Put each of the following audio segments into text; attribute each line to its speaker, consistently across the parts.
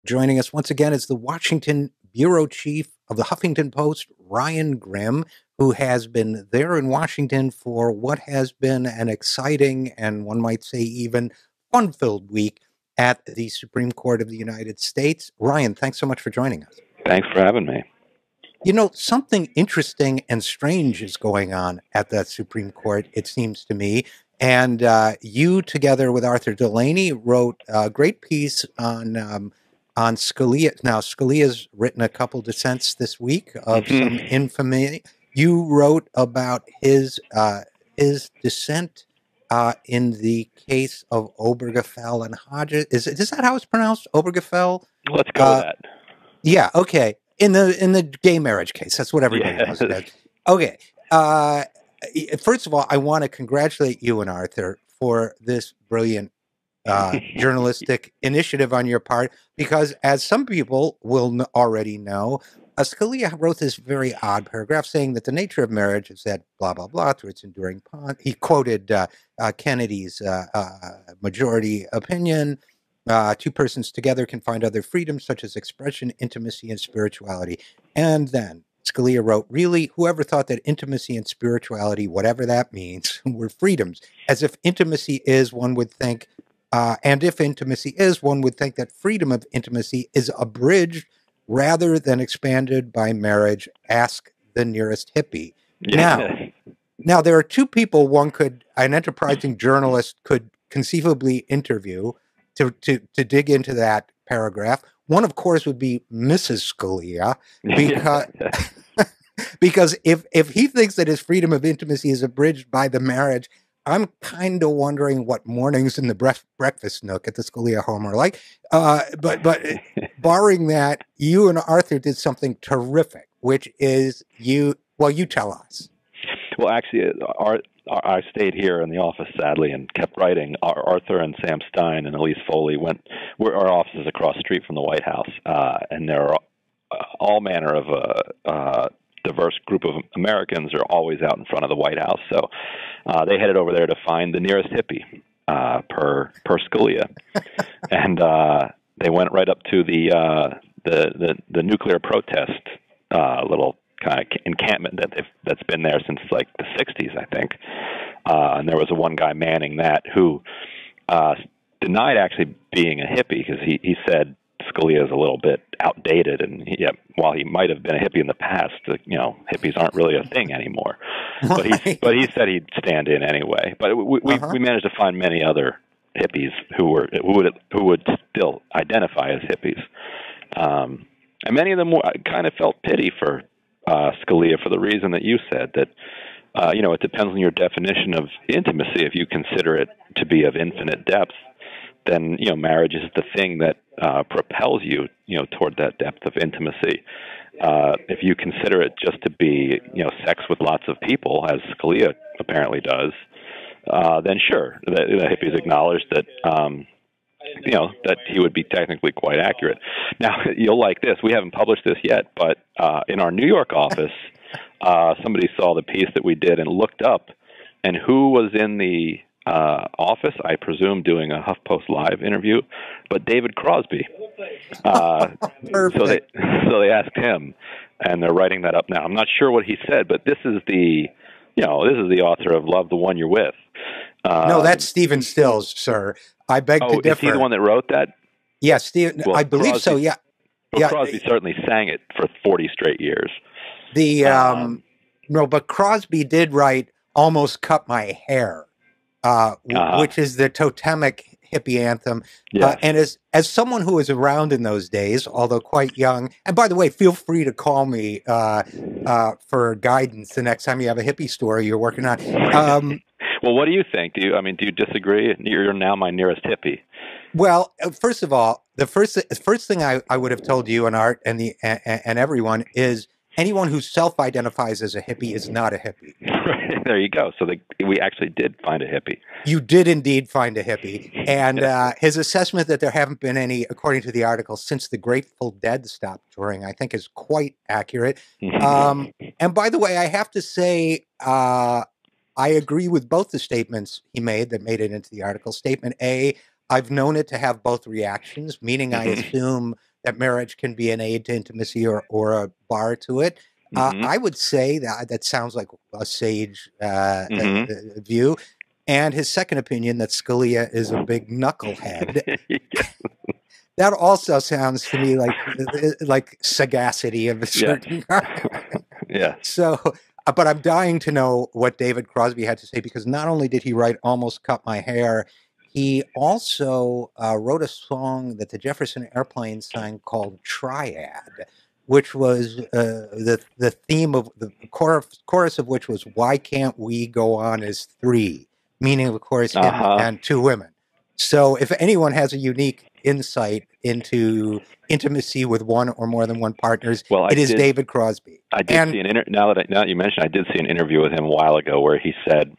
Speaker 1: Joining us once again is the Washington bureau chief of the Huffington Post, Ryan Grim, who has been there in Washington for what has been an exciting and one might say even fun-filled week at the Supreme Court of the United States. Ryan, thanks so much for joining us.
Speaker 2: Thanks for having me.
Speaker 1: You know, something interesting and strange is going on at the Supreme Court, it seems to me. And you, together with Arthur Delaney, wrote a great piece on Scalia. Now, Scalia's written a couple dissents this week of some infamy. You wrote about his dissent in the case of Obergefell and Hodges. Is that how it's pronounced? Obergefell?
Speaker 2: Let's go with that.
Speaker 1: Yeah. Okay. In the gay marriage case, that's what everybody else does. Okay. First of all, I want to congratulate you and Arthur for this brilliant journalistic initiative on your part, because as some people will already know, Scalia wrote this very odd paragraph saying that the nature of marriage is that blah, blah, blah, through its enduring bond. He quoted Kennedy's majority opinion. Two persons together can find other freedoms such as expression, intimacy, and spirituality. And then Scalia wrote, really, whoever thought that intimacy and spirituality, whatever that means, were freedoms, as if intimacy is, one would think, and if intimacy is, one would think that freedom of intimacy is abridged rather than expanded by marriage. Ask the nearest hippie.
Speaker 2: Yeah.
Speaker 1: Now, there are two people an enterprising journalist could conceivably interview to dig into that paragraph. One, of course, would be Mrs. Scalia, because if he thinks that his freedom of intimacy is abridged by the marriage, I'm kind of wondering what mornings in the breakfast nook at the Scalia home are like. But barring that, you and Arthur did something terrific, which is you tell us.
Speaker 2: Well, actually, I stayed here in the office, sadly, and kept writing. Arthur and Sam Stein and Elise Foley our offices across the street from the White House, and there are all manner of diverse group of Americans are always out in front of the White House. So they headed over there to find the nearest hippie, per Scalia, and they went right up to the nuclear protest little kind of encampment that's been there since like the 60s, I think. And there was one guy manning that who denied actually being a hippie because he said Scalia is a little bit outdated, and while he might have been a hippie in the past, hippies aren't really a thing anymore.
Speaker 1: Right.
Speaker 2: But he said he'd stand in anyway. But we managed to find many other hippies who would still identify as hippies, and many of them kind of felt pity for Scalia for the reason that you said, that it depends on your definition of intimacy. If you consider it to be of infinite depth, then marriage is the thing that propels you toward that depth of intimacy. If you consider it just to be sex with lots of people, as Scalia apparently does, then sure, the hippies acknowledged that that he would be technically quite accurate. Now, you'll like this. We haven't published this yet, but in our New York office, somebody saw the piece that we did and looked up, and who was in the office, I presume, doing a HuffPost Live interview, but David Crosby. So they asked him, and they're writing that up now. I'm not sure what he said, but this is the author of Love the One You're With.
Speaker 1: No, that's Stephen Stills, sir. I beg to differ.
Speaker 2: Is he the one that wrote that?
Speaker 1: Yes, Stephen. Well, I believe Crosby, so. Yeah.
Speaker 2: Well, Crosby certainly sang it for 40 straight years.
Speaker 1: But Crosby did write "Almost Cut My Hair," which is the totemic hippie anthem.
Speaker 2: Yes.
Speaker 1: And as someone who was around in those days, although quite young, and by the way, feel free to call me for guidance the next time you have a hippie story you're working on.
Speaker 2: Well, what do you think? Do you disagree? You're now my nearest hippie.
Speaker 1: Well, first of all, the first thing I would have told you and Art and everyone is anyone who self-identifies as a hippie is not a hippie.
Speaker 2: Right, there you go. So we actually did find a hippie.
Speaker 1: You did indeed find a hippie. And his assessment that there haven't been any, according to the article, since the Grateful Dead stopped touring, I think is quite accurate. And by the way, I have to say, I agree with both the statements he made that made it into the article. Statement A, I've known it to have both reactions, meaning I assume that marriage can be an aid to intimacy or a bar to it. I would say that sounds like a sage view. And his second opinion, that Scalia is a big knucklehead. That also sounds to me like sagacity of a certain kind.
Speaker 2: Yeah.
Speaker 1: So, but I'm dying to know what David Crosby had to say, because not only did he write "Almost Cut My Hair," he also wrote a song that the Jefferson Airplane sang called "Triad," which was the theme of the chorus of which was "Why can't we go on as three?" Meaning, of course, him and two women. So, if anyone has a unique insight into intimacy with one or more than one partners, it is David Crosby.
Speaker 2: I did see now that you mentioned, I did see an interview with him a while ago where he said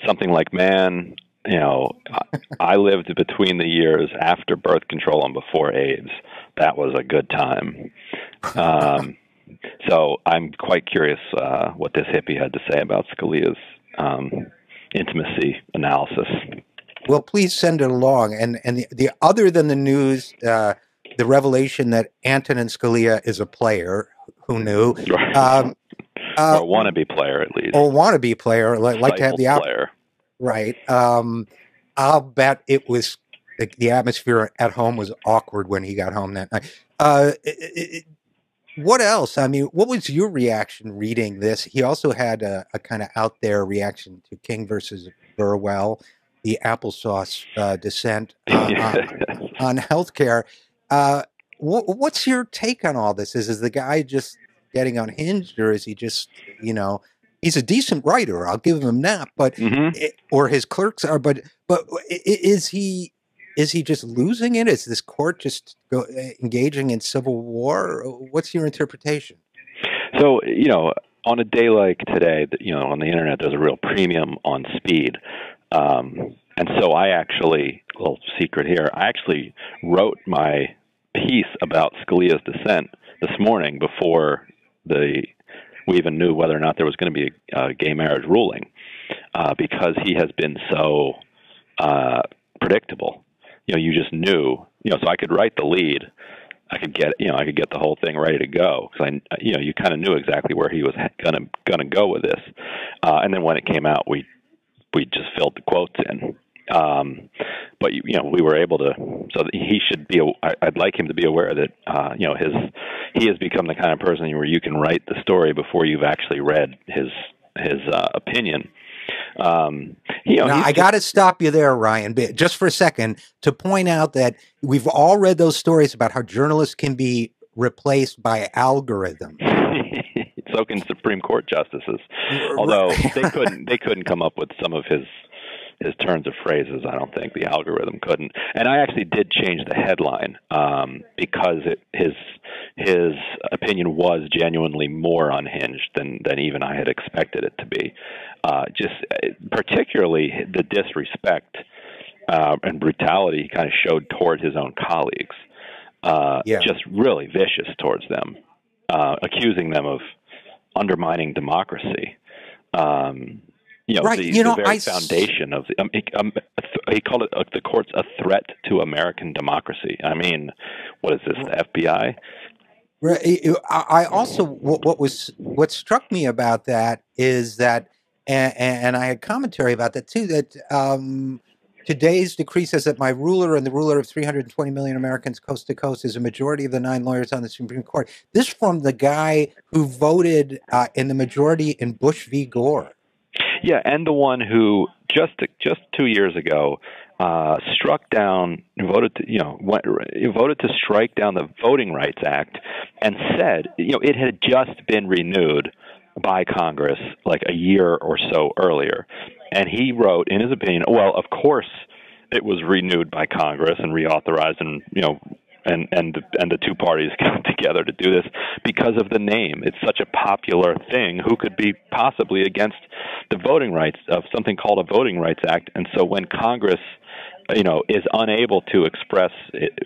Speaker 2: something like, "Man, I lived between the years after birth control and before AIDS. That was a good time." So I'm quite curious what this hippie had to say about Scalia's intimacy analysis.
Speaker 1: Well, please send it along. And the other than the news, the revelation that Antonin Scalia is a player. Who knew?
Speaker 2: Or a wannabe player, at least.
Speaker 1: Or wannabe player, like to have the
Speaker 2: player.
Speaker 1: Right. I'll bet it was the atmosphere at home was awkward when he got home that night. What else? I mean, what was your reaction reading this? He also had a kind of out there reaction to King versus Burwell, the applesauce dissent on healthcare. What's your take on all this? Is the guy just getting unhinged, or is he just, he's a decent writer, I'll give him that, but or his clerks are, but is he just losing it? Is this court just engaging in civil war? What's your interpretation?
Speaker 2: So, on a day like today, on the internet, there's a real premium on speed. And so I actually, a little secret here, I actually wrote my piece about Scalia's dissent this morning before we even knew whether or not there was going to be a gay marriage ruling, because he has been so predictable. You just knew, so I could write the lead. I could get the whole thing ready to go, because you kind of knew exactly where he was gonna go with this. And then when it came out, we just filled the quotes in. But we were able to. So he should be. I'd like him to be aware that he has become the kind of person where you can write the story before you've actually read his opinion.
Speaker 1: I got to stop you there, Ryan, just for a second, to point out that we've all read those stories about how journalists can be replaced by algorithms.
Speaker 2: So can Supreme Court justices, although they couldn't come up with some of his turns of phrases. I don't think the algorithm couldn't. And I actually did change the headline because his opinion was genuinely more unhinged than even I had expected it to be. Just particularly the disrespect and brutality he kind of showed towards his own colleagues. Just really vicious towards them, accusing them of undermining democracy.
Speaker 1: Right.
Speaker 2: The very foundation of he called it the court's a threat to American democracy. I mean, what is this, the FBI?
Speaker 1: I also what struck me about that is that, and I had commentary about that too, that today's decree says that my ruler and the ruler of 320 million Americans coast to coast is a majority of the 9 lawyers on the Supreme Court. This from the guy who voted in the majority in Bush v. Gore.
Speaker 2: Yeah, and the one who just 2 years ago voted to strike down the Voting Rights Act, and said it had just been renewed by Congress like a year or so earlier, and he wrote in his opinion, well, of course it was renewed by Congress and reauthorized, and and the two parties got together to do this because of the name. It's such a popular thing. Who could be possibly against the voting rights of something called a Voting Rights Act? And so when Congress, is unable to express,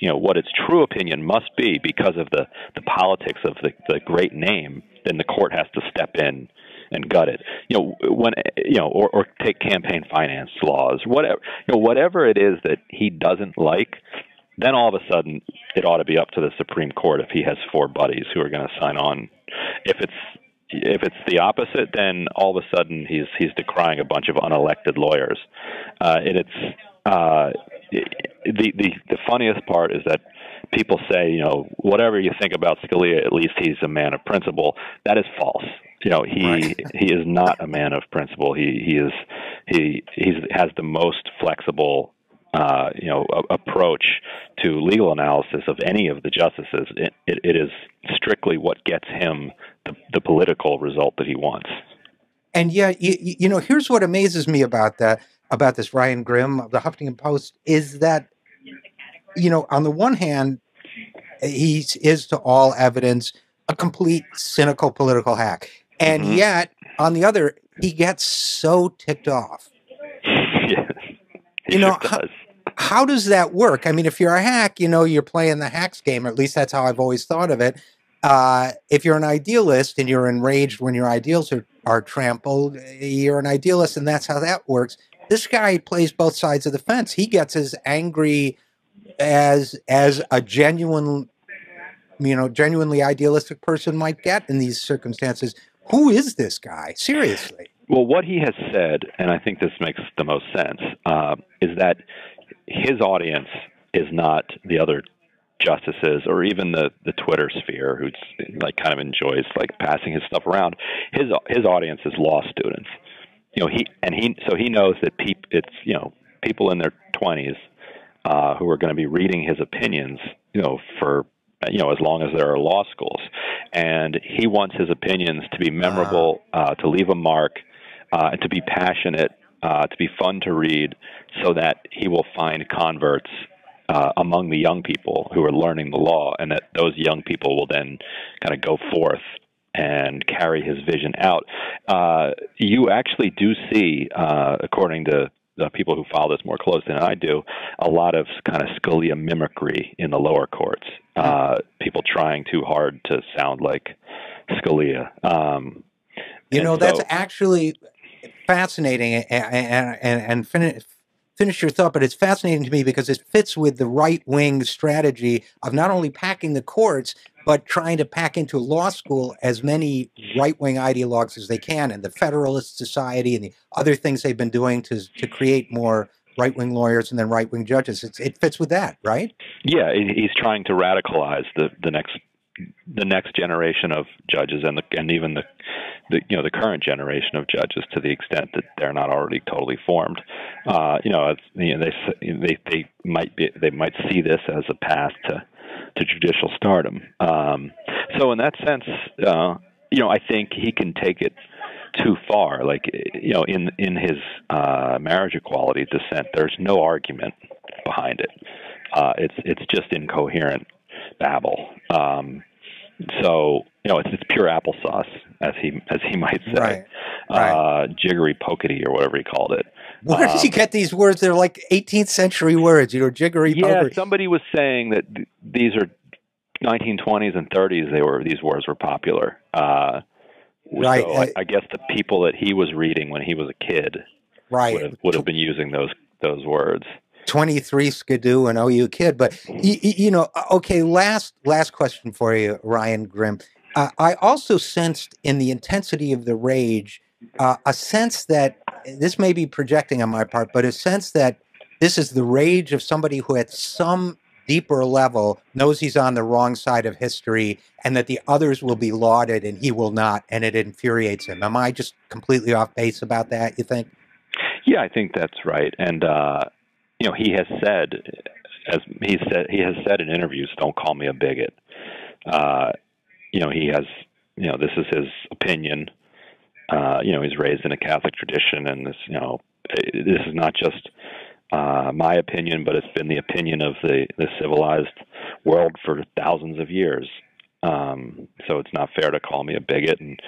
Speaker 2: what its true opinion must be because of the politics of the great name, then the court has to step in and gut it. Or take campaign finance laws, whatever it is that he doesn't like. then all of a sudden it ought to be up to the Supreme Court if he has four buddies who are going to sign on. If it's the opposite, then all of a sudden he's decrying a bunch of unelected lawyers. And the funniest part is that people say, whatever you think about Scalia, at least he's a man of principle. That is false. He is not a man of principle. He has the most flexible approach to legal analysis of any of the justices. It is strictly what gets him the political result that he wants.
Speaker 1: And yet, here's what amazes me about this Ryan Grimm of the Huffington Post is that, on the one hand, he is to all evidence a complete cynical political hack. And yet, on the other, he gets so ticked off.
Speaker 2: Yeah, he sure does.
Speaker 1: How does that work? I mean, if you're a hack, you're playing the hacks game, or at least that's how I've always thought of it. If you're an idealist and you're enraged when your ideals are trampled, you're an idealist, and that's how that works. This guy plays both sides of the fence. He gets as angry as a genuinely idealistic person might get in these circumstances. Who is this guy? Seriously.
Speaker 2: Well, what he has said, and I think this makes the most sense, is that his audience is not the other justices or even the Twitter sphere, who's kind of enjoys passing his stuff around. His audience is law students. He knows that people in their 20s who are going to be reading his opinions, for as long as there are law schools, and he wants his opinions to be memorable, to leave a mark, to be passionate, to be fun to read, so that he will find converts among the young people who are learning the law, and that those young people will then kind of go forth and carry his vision out. You actually do see, according to the people who follow this more closely than I do, a lot of kind of Scalia mimicry in the lower courts. People trying too hard to sound like Scalia.
Speaker 1: That's actually fascinating, and finish your thought, but it's fascinating to me because it fits with the right-wing strategy of not only packing the courts, but trying to pack into law school as many right-wing ideologues as they can, and the Federalist Society and the other things they've been doing to create more right-wing lawyers and then right-wing judges. It fits with that, right?
Speaker 2: Yeah, he's trying to radicalize the next generation of judges and even the current generation of judges, to the extent that they're not already totally formed. They might see this as a path to judicial stardom. So in that sense, I think he can take it too far. In his marriage equality dissent, there's no argument behind it. It's just incoherent babble. So it's pure applesauce, as he might say,
Speaker 1: right.
Speaker 2: Jiggery pokety or whatever he called it.
Speaker 1: Where did you get these words? They're like 18th century words, jiggery pokety.
Speaker 2: Yeah, somebody was saying that these are 1920s and 30s. These words were popular.
Speaker 1: Right.
Speaker 2: So I guess the people that he was reading when he was a kid, would have been using those words. 23
Speaker 1: skidoo and you kid. But, okay, last question for you, Ryan Grimm. I also sensed in the intensity of the rage a sense that, this may be projecting on my part, but a sense that this is the rage of somebody who at some deeper level knows he's on the wrong side of history and that the others will be lauded and he will not, and it infuriates him. Am I just completely off base about that, you think?
Speaker 2: Yeah, I think that's right. And, he has said, in interviews, "Don't call me a bigot." He has, this is his opinion. He's raised in a Catholic tradition, and this is not just my opinion, but it's been the opinion of the civilized world for thousands of years. So it's not fair to call me a bigot, and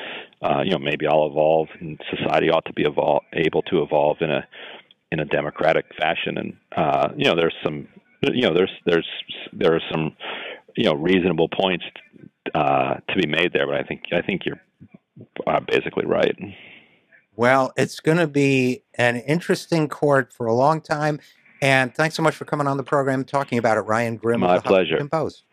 Speaker 2: maybe I'll evolve, and society ought to be able to evolve in a democratic fashion. And there's some there are some reasonable points to be made there, but I think you're basically right.
Speaker 1: Well, it's going to be an interesting court for a long time. And thanks so much for coming on the program talking about it, Ryan Grimm
Speaker 2: My
Speaker 1: of the
Speaker 2: pleasure.
Speaker 1: Huffington Post.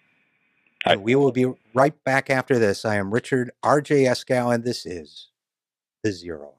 Speaker 1: And we will be right back after this. I am Richard RJ Eskow, and this is The Zero Hour.